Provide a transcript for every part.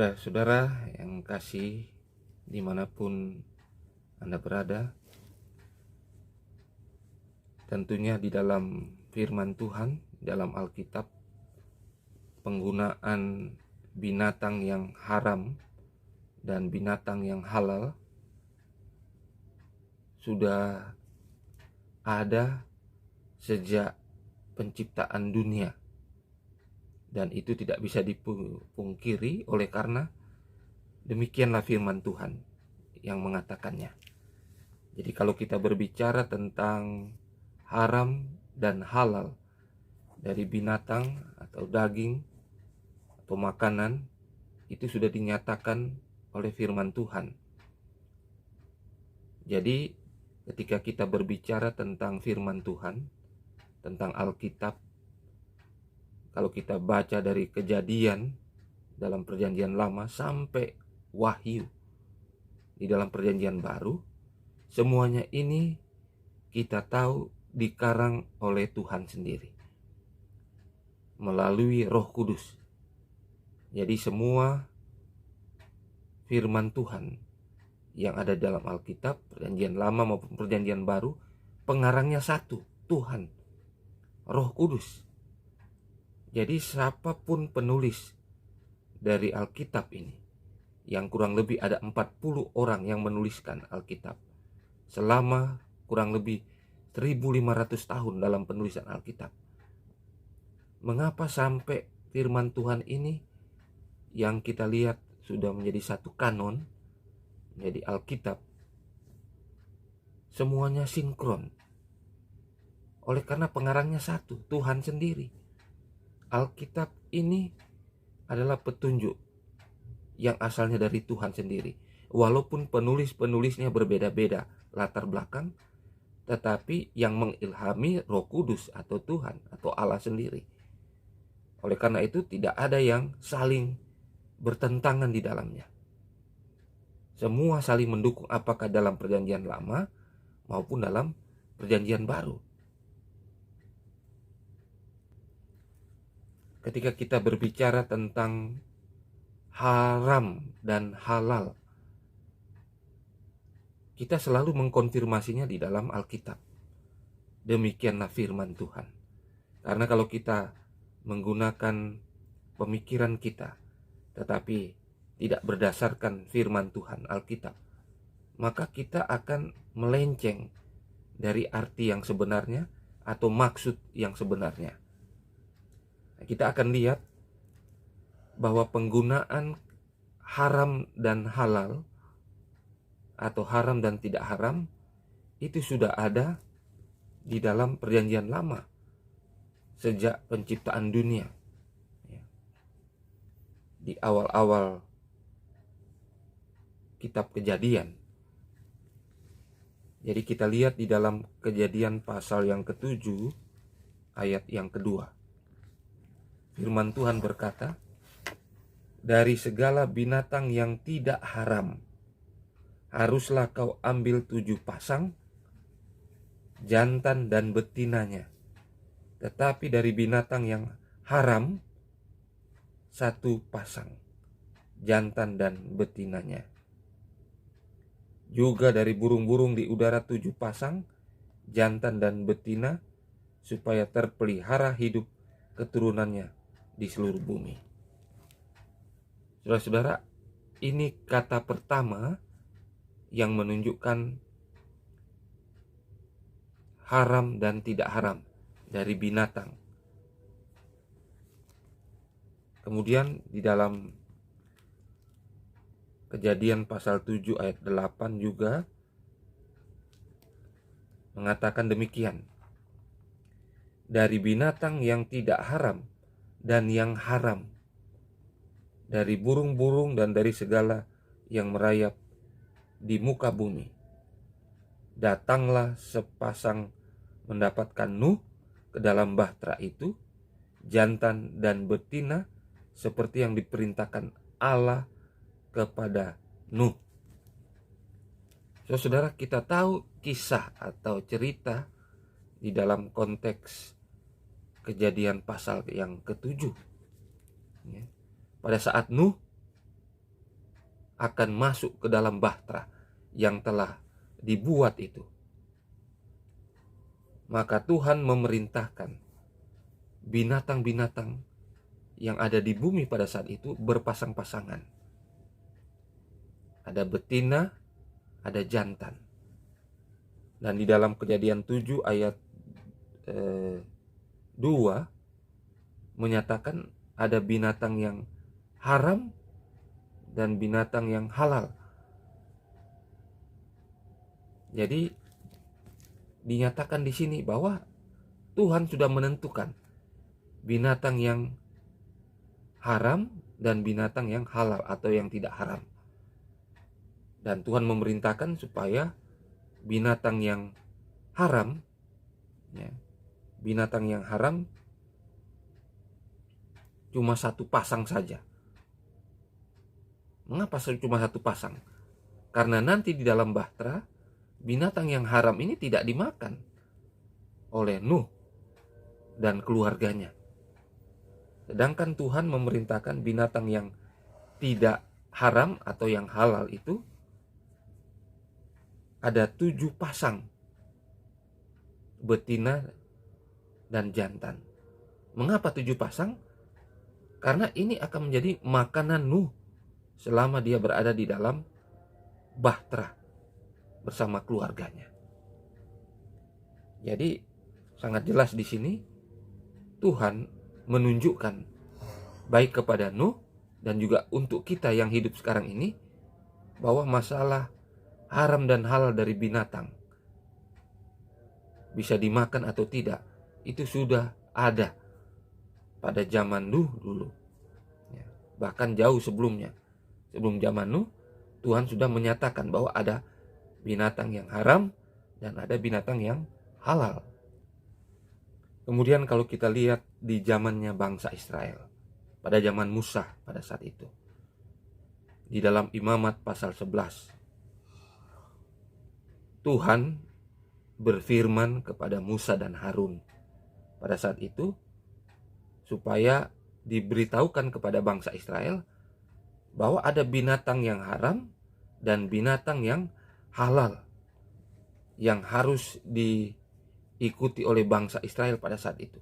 Saudara-saudara yang kasih dimanapun Anda berada, tentunya di dalam firman Tuhan, dalam Alkitab, penggunaan binatang yang haram dan binatang yang halal sudah ada sejak penciptaan dunia. Dan itu tidak bisa dipungkiri oleh karena demikianlah firman Tuhan yang mengatakannya. Jadi kalau kita berbicara tentang haram dan halal dari binatang atau daging atau makanan, itu sudah dinyatakan oleh firman Tuhan. Jadi ketika kita berbicara tentang firman Tuhan, tentang Alkitab, kalau kita baca dari Kejadian dalam Perjanjian Lama sampai Wahyu di dalam Perjanjian Baru, semuanya ini kita tahu dikarang oleh Tuhan sendiri melalui Roh Kudus. Jadi semua firman Tuhan yang ada dalam Alkitab, Perjanjian Lama maupun Perjanjian Baru, pengarangnya satu, Tuhan, Roh Kudus. Jadi siapapun penulis dari Alkitab ini, yang kurang lebih ada 40 orang yang menuliskan Alkitab selama kurang lebih 1500 tahun dalam penulisan Alkitab. Mengapa sampai firman Tuhan ini yang kita lihat sudah menjadi satu kanon, menjadi Alkitab, semuanya sinkron? Oleh karena pengarangnya satu, Tuhan sendiri. Alkitab ini adalah petunjuk yang asalnya dari Tuhan sendiri. Walaupun penulis-penulisnya berbeda-beda latar belakang, tetapi yang mengilhami Roh Kudus atau Tuhan atau Allah sendiri. Oleh karena itu tidak ada yang saling bertentangan di dalamnya. Semua saling mendukung, apakah dalam Perjanjian Lama maupun dalam Perjanjian Baru. Ketika kita berbicara tentang haram dan halal, kita selalu mengkonfirmasinya di dalam Alkitab. Demikianlah firman Tuhan. Karena kalau kita menggunakan pemikiran kita, tetapi tidak berdasarkan firman Tuhan Alkitab, maka kita akan melenceng dari arti yang sebenarnya atau maksud yang sebenarnya. Kita akan lihat bahwa penggunaan haram dan halal atau haram dan tidak haram itu sudah ada di dalam Perjanjian Lama sejak penciptaan dunia. Di awal-awal kitab Kejadian. Jadi kita lihat di dalam Kejadian pasal yang ke-7 ayat yang kedua. Firman Tuhan berkata, dari segala binatang yang tidak haram, haruslah kau ambil 7 pasang, jantan dan betinanya. Tetapi dari binatang yang haram, 1 pasang, jantan dan betinanya. Juga dari burung-burung di udara 7 pasang, jantan dan betina, supaya terpelihara hidup keturunannya di seluruh bumi. Saudara-saudara, ini kata pertama yang menunjukkan haram dan tidak haram dari binatang. Kemudian di dalam Kejadian pasal 7 ayat 8 juga mengatakan demikian. Dari binatang yang tidak haram dan yang haram, dari burung-burung dan dari segala yang merayap di muka bumi, datanglah sepasang mendapatkan Nuh ke dalam bahtera itu, jantan dan betina seperti yang diperintahkan Allah kepada Nuh. Saudara, kita tahu kisah atau cerita di dalam konteks Kejadian pasal yang ke-7. Pada saat Nuh akan masuk ke dalam bahtera yang telah dibuat itu. Maka Tuhan memerintahkan binatang-binatang yang ada di bumi pada saat itu berpasang-pasangan. Ada betina, ada jantan. Dan di dalam Kejadian 7 ayat 2 menyatakan ada binatang yang haram dan binatang yang halal. Jadi dinyatakan di sini bahwa Tuhan sudah menentukan binatang yang haram dan binatang yang halal atau yang tidak haram. Dan Tuhan memerintahkan supaya binatang yang haram, binatang yang haram cuma satu pasang saja. Mengapa cuma satu pasang? Karena nanti di dalam bahtera binatang yang haram ini tidak dimakan oleh Nuh dan keluarganya. Sedangkan Tuhan memerintahkan binatang yang tidak haram atau yang halal itu ada 7 pasang betina dan jantan. Mengapa 7 pasang? Karena ini akan menjadi makanan Nuh selama dia berada di dalam bahtera bersama keluarganya. Jadi sangat jelas di sini Tuhan menunjukkan baik kepada Nuh dan juga untuk kita yang hidup sekarang ini bahwa masalah haram dan halal dari binatang bisa dimakan atau tidak itu sudah ada pada zaman Nuh dulu. Bahkan jauh sebelumnya, sebelum zaman Nuh, Tuhan sudah menyatakan bahwa ada binatang yang haram dan ada binatang yang halal. Kemudian kalau kita lihat di zamannya bangsa Israel, pada zaman Musa pada saat itu, di dalam Imamat pasal 11, Tuhan berfirman kepada Musa dan Harun pada saat itu supaya diberitahukan kepada bangsa Israel bahwa ada binatang yang haram dan binatang yang halal yang harus diikuti oleh bangsa Israel pada saat itu.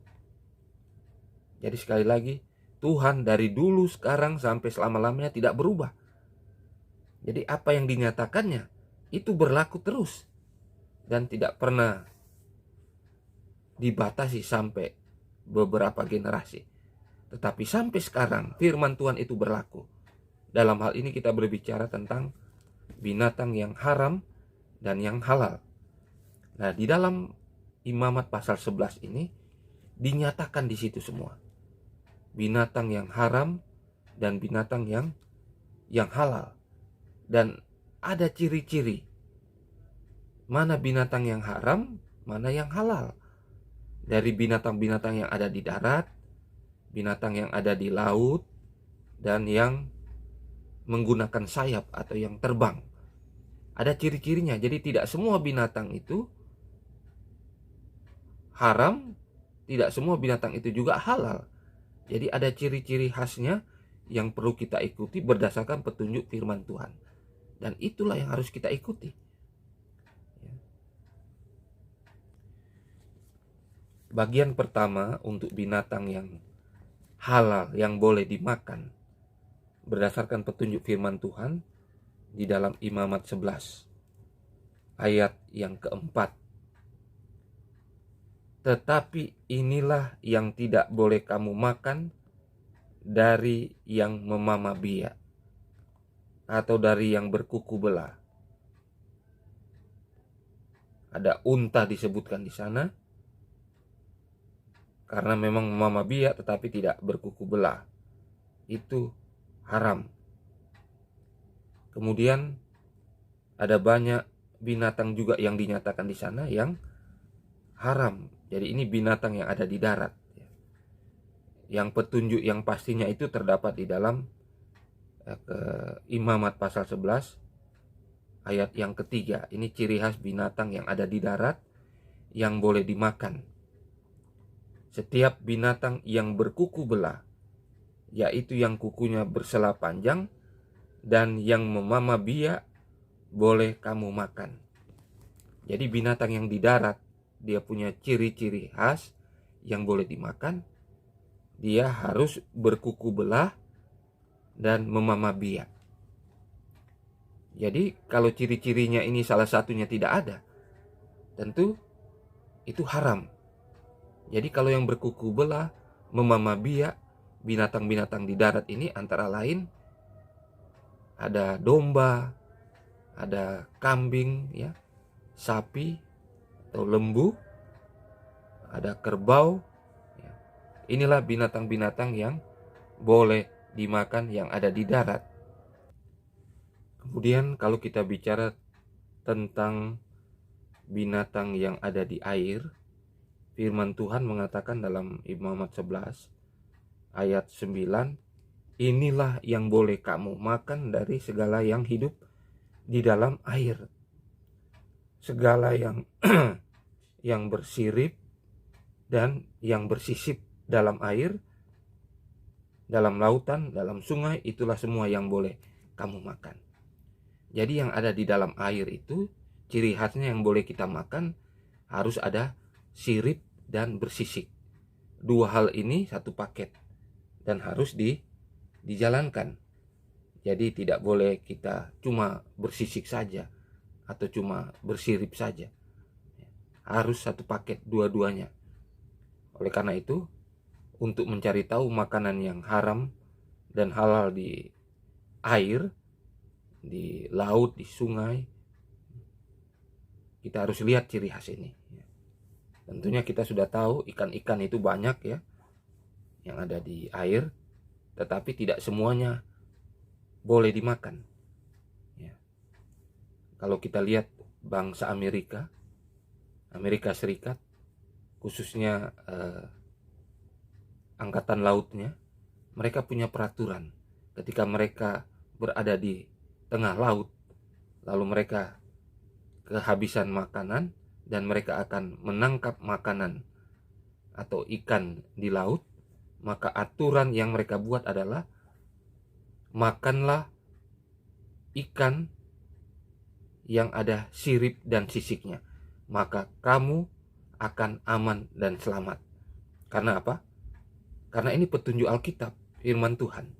Jadi sekali lagi, Tuhan dari dulu, sekarang, sampai selama-lamanya tidak berubah. Jadi apa yang dinyatakannya itu berlaku terus dan tidak pernah dibatasi sampai beberapa generasi. Tetapi sampai sekarang firman Tuhan itu berlaku. Dalam hal ini kita berbicara tentang binatang yang haram dan yang halal. Nah, di dalam Imamat pasal 11 ini dinyatakan di situ semua. Binatang yang haram dan binatang yang halal. Dan ada ciri-ciri mana binatang yang haram, mana yang halal. Dari binatang-binatang yang ada di darat, binatang yang ada di laut, dan yang menggunakan sayap atau yang terbang. Ada ciri-cirinya. Jadi tidak semua binatang itu haram, tidak semua binatang itu juga halal. Jadi ada ciri-ciri khasnya yang perlu kita ikuti berdasarkan petunjuk firman Tuhan. Dan itulah yang harus kita ikuti. Bagian pertama untuk binatang yang halal yang boleh dimakan berdasarkan petunjuk firman Tuhan di dalam Imamat 11 ayat yang keempat. Tetapi inilah yang tidak boleh kamu makan dari yang memama biak atau dari yang berkuku belah. Ada unta disebutkan di sana karena memang memama biak tetapi tidak berkuku belah. Itu haram. Kemudian ada banyak binatang juga yang dinyatakan di sana yang haram. Jadi ini binatang yang ada di darat. Yang petunjuk yang pastinya itu terdapat di dalam Imamat pasal 11 ayat yang ketiga. Ini ciri khas binatang yang ada di darat yang boleh dimakan. Setiap binatang yang berkuku belah, yaitu yang kukunya bersela panjang dan yang memama biak boleh kamu makan. Jadi binatang yang di darat dia punya ciri-ciri khas yang boleh dimakan. Dia harus berkuku belah dan memama biak. Jadi kalau ciri-cirinya ini salah satunya tidak ada, tentu itu haram. Jadi kalau yang berkuku belah, memama biak, binatang-binatang di darat ini antara lain ada domba, ada kambing, ya, sapi atau lembu, ada kerbau. Ya. Inilah binatang-binatang yang boleh dimakan yang ada di darat. Kemudian kalau kita bicara tentang binatang yang ada di air, firman Tuhan mengatakan dalam Imamat 11 ayat 9, inilah yang boleh kamu makan dari segala yang hidup di dalam air. Segala yang yang bersirip dan yang bersisip dalam air, dalam lautan, dalam sungai, itulah semua yang boleh kamu makan. Jadi yang ada di dalam air itu ciri khasnya yang boleh kita makan harus ada sirip dan bersisik. Dua hal ini satu paket dan harus dijalankan. Jadi tidak boleh kita cuma bersisik saja atau cuma bersirip saja. Harus satu paket dua-duanya. Oleh karena itu, untuk mencari tahu makanan yang haram dan halal di air, di laut, di sungai, kita harus lihat ciri khas ini. Tentunya kita sudah tahu ikan-ikan itu banyak ya yang ada di air, tetapi tidak semuanya boleh dimakan. Ya. Kalau kita lihat bangsa Amerika Serikat, khususnya angkatan lautnya, mereka punya peraturan ketika mereka berada di tengah laut, lalu mereka kehabisan makanan dan mereka akan menangkap makanan atau ikan di laut, maka aturan yang mereka buat adalah makanlah ikan yang ada sirip dan sisiknya, maka kamu akan aman dan selamat. Karena apa? Karena ini petunjuk Alkitab, firman Tuhan.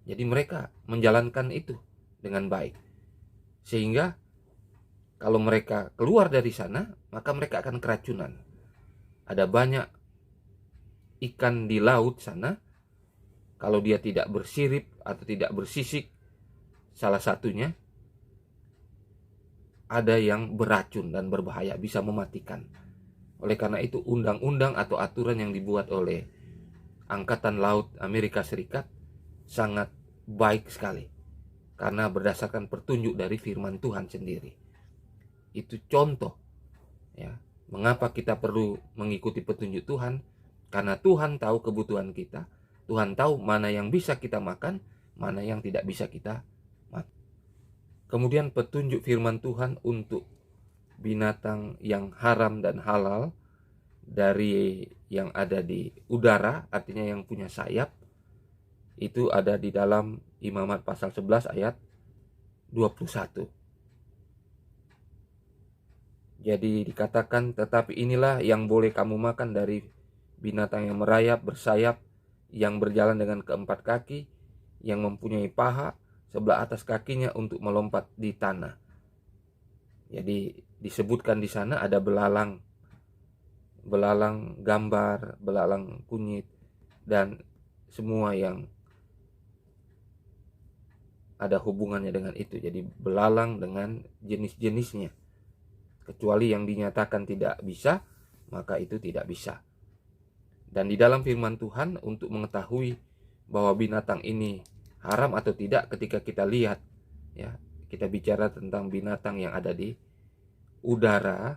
Jadi mereka menjalankan itu dengan baik. Sehingga kalau mereka keluar dari sana, maka mereka akan keracunan. Ada banyak ikan di laut sana, kalau dia tidak bersirip atau tidak bersisik, salah satunya ada yang beracun dan berbahaya, bisa mematikan. Oleh karena itu undang-undang atau aturan yang dibuat oleh Angkatan Laut Amerika Serikat sangat baik sekali, karena berdasarkan petunjuk dari firman Tuhan sendiri. Itu contoh ya, mengapa kita perlu mengikuti petunjuk Tuhan, karena Tuhan tahu kebutuhan kita. Tuhan tahu mana yang bisa kita makan, mana yang tidak bisa kita makan. Kemudian petunjuk firman Tuhan untuk binatang yang haram dan halal dari yang ada di udara, artinya yang punya sayap, itu ada di dalam Imamat pasal 11 ayat 21. Jadi dikatakan, tetapi inilah yang boleh kamu makan dari binatang yang merayap, bersayap, yang berjalan dengan keempat kaki, yang mempunyai paha sebelah atas kakinya untuk melompat di tanah. Jadi disebutkan di sana ada belalang gambar, belalang kunyit, dan semua yang ada hubungannya dengan itu. Jadi belalang dengan jenis-jenisnya. Kecuali yang dinyatakan tidak bisa, maka itu tidak bisa. Dan di dalam firman Tuhan, untuk mengetahui bahwa binatang ini haram atau tidak, ketika kita lihat ya, kita bicara tentang binatang yang ada di udara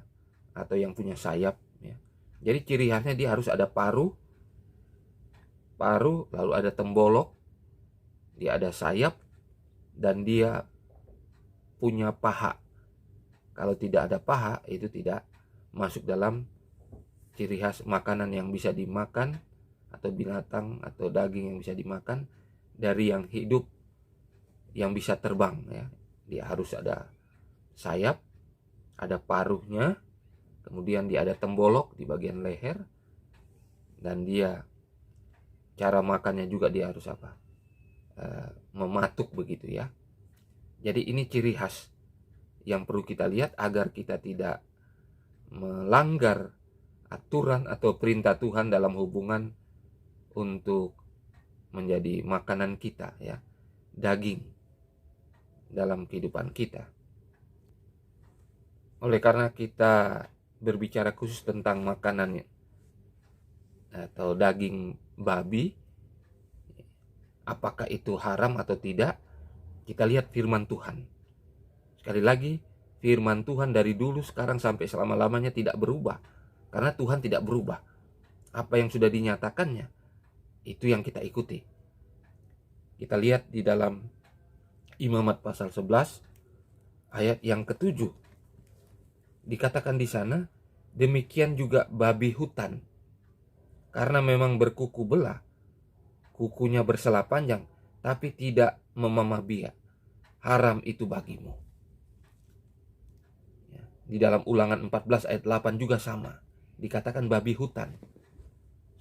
atau yang punya sayap ya. Jadi ciri khasnya dia harus ada paru, lalu ada tembolok, dia ada sayap, dan dia punya paha. Kalau tidak ada paha, itu tidak masuk dalam ciri khas makanan yang bisa dimakan, atau binatang atau daging yang bisa dimakan dari yang hidup yang bisa terbang ya. Dia harus ada sayap, ada paruhnya, kemudian dia ada tembolok di bagian leher, dan dia cara makannya juga dia harus apa? Mematuk begitu ya. Jadi ini ciri khas yang perlu kita lihat agar kita tidak melanggar aturan atau perintah Tuhan dalam hubungan untuk menjadi makanan kita ya, daging dalam kehidupan kita. Oleh karena kita berbicara khusus tentang makanannya atau daging babi, apakah itu haram atau tidak, kita lihat firman Tuhan. Sekali lagi, firman Tuhan dari dulu, sekarang, sampai selama-lamanya tidak berubah. Karena Tuhan tidak berubah. Apa yang sudah dinyatakannya, itu yang kita ikuti. Kita lihat di dalam Imamat pasal 11, ayat yang ke-7. Dikatakan di sana, demikian juga babi hutan. Karena memang berkuku belah, kukunya bersela panjang, tapi tidak memamah biak. Haram itu bagimu. Di dalam Ulangan 14 ayat 8 juga sama. Dikatakan babi hutan.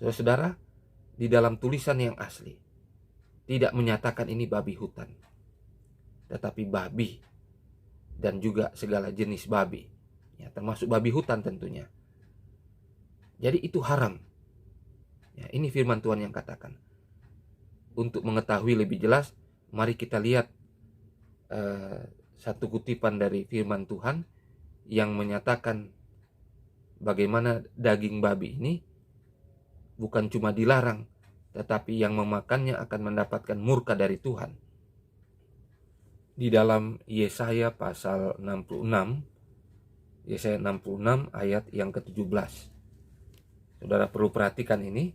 Saudara-saudara, di dalam tulisan yang asli tidak menyatakan ini babi hutan, tetapi babi dan juga segala jenis babi ya, termasuk babi hutan tentunya. Jadi itu haram ya, ini firman Tuhan yang katakan. Untuk mengetahui lebih jelas, mari kita lihat satu kutipan dari firman Tuhan yang menyatakan bagaimana daging babi ini bukan cuma dilarang, tetapi yang memakannya akan mendapatkan murka dari Tuhan. Di dalam Yesaya pasal 66, Yesaya 66 ayat yang ke-17. Saudara perlu perhatikan ini,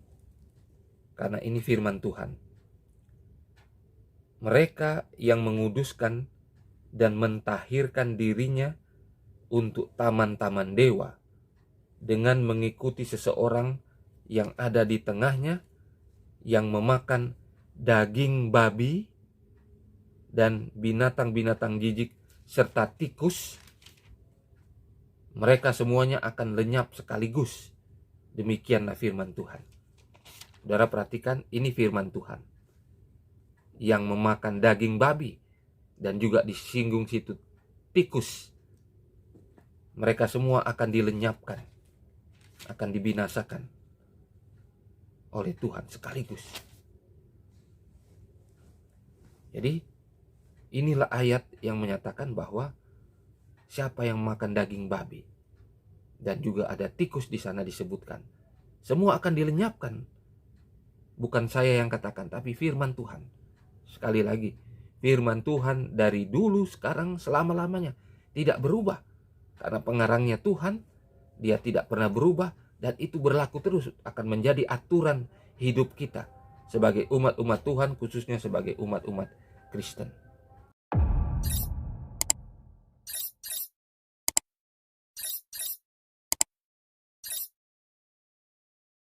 karena ini firman Tuhan. Mereka yang menguduskan dan mentahirkan dirinya untuk taman-taman dewa dengan mengikuti seseorang yang ada di tengahnya yang memakan daging babi dan binatang-binatang jijik serta tikus, mereka semuanya akan lenyap sekaligus. Demikianlah firman Tuhan. Saudara perhatikan, ini firman Tuhan yang memakan daging babi dan juga disinggung situ tikus. Mereka semua akan dilenyapkan, akan dibinasakan oleh Tuhan sekaligus. Jadi inilah ayat yang menyatakan bahwa siapa yang makan daging babi dan juga ada tikus di sana disebutkan, semua akan dilenyapkan. Bukan saya yang katakan, tapi firman Tuhan. Sekali lagi, firman Tuhan dari dulu, sekarang, selama-lamanya tidak berubah. Karena pengarangnya Tuhan, dia tidak pernah berubah, dan itu berlaku terus, akan menjadi aturan hidup kita sebagai umat-umat Tuhan, khususnya sebagai umat-umat Kristen.